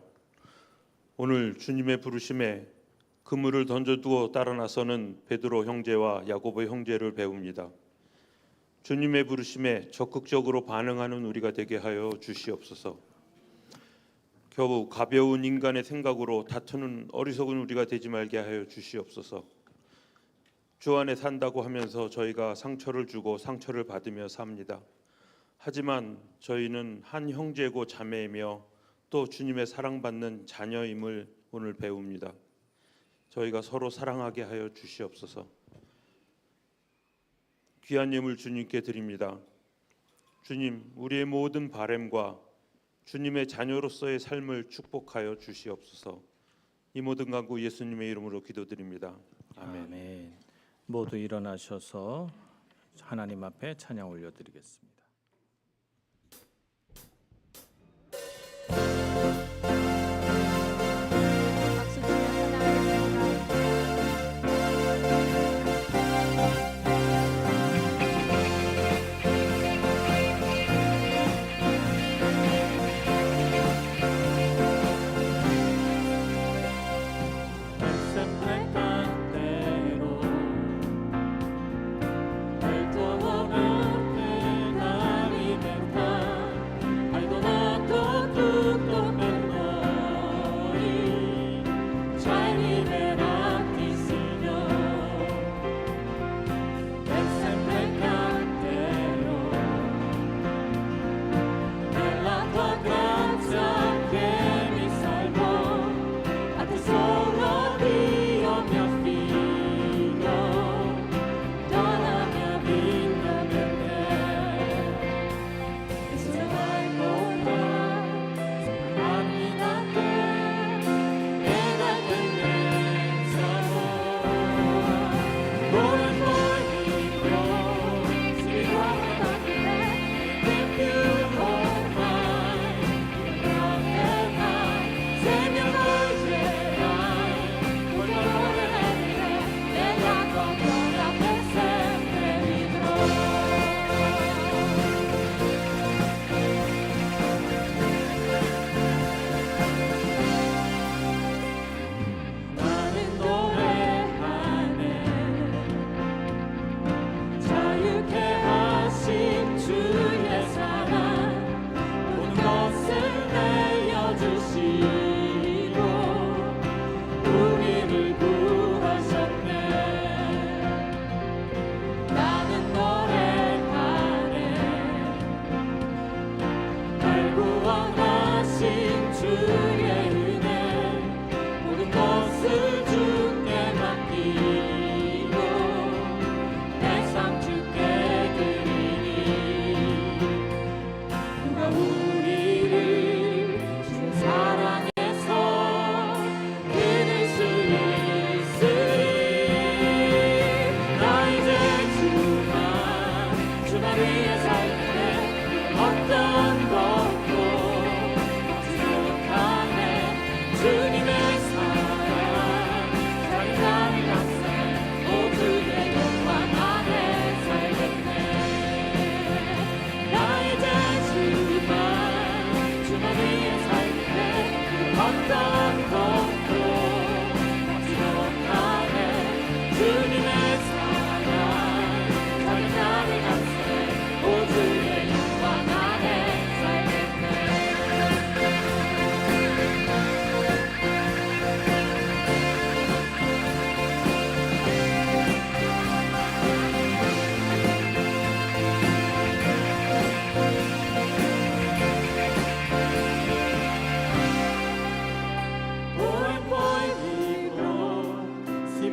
오늘 주님의 부르심에 그물을 던져두어 따라 나서는 베드로 형제와 야고보 형제를 배웁니다. 주님의 부르심에 적극적으로 반응하는 우리가 되게 하여 주시옵소서. 겨우 가벼운 인간의 생각으로 다투는 어리석은 우리가 되지 말게 하여 주시옵소서. 주 안에 산다고 하면서 저희가 상처를 주고 상처를 받으며 삽니다. 하지만 저희는 한 형제고 자매이며 또 주님의 사랑받는 자녀임을 오늘 배웁니다. 저희가 서로 사랑하게 하여 주시옵소서. 귀한 예물 주님께 드립니다. 주님, 우리의 모든 바램과 주님의 자녀로서의 삶을 축복하여 주시옵소서. 이 모든 간구 예수님의 이름으로 기도드립니다. 아멘. 아멘. 모두 일어나셔서 하나님 앞에 찬양 올려드리겠습니다. 박수 치며 찬양하겠습니다. 말씀했던 대로 혈통하는 그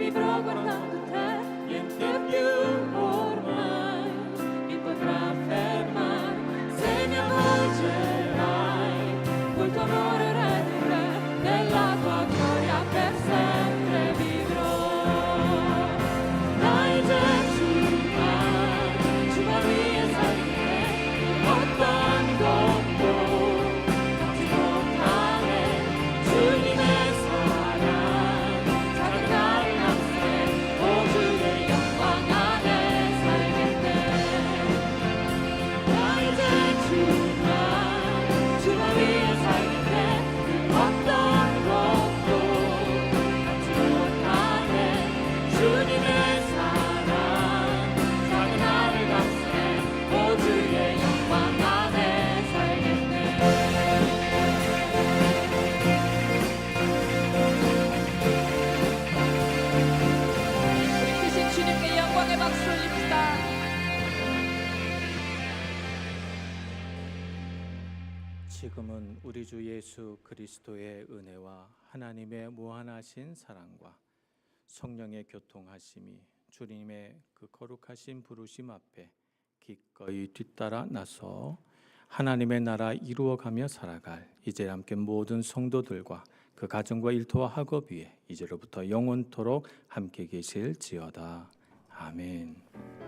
vivrò guardando te, niente più ormai mi potrà fermare. Se mi avvolgerai col tuo amore, re dei re, nella tua gloria per sempre vivrò. Dai Gesù, giù Maria, salve, portando 지금은 우리 주 예수 그리스도의 은혜와 하나님의 무한하신 사랑과 성령의 교통하심이 주님의 그 거룩하신 부르심 앞에 기꺼이 뒤따라 나서 하나님의 나라 이루어가며 살아갈 이제 함께 모든 성도들과 그 가정과 일터와 학업 위에 이제로부터 영원토록 함께 계실지어다. 아멘.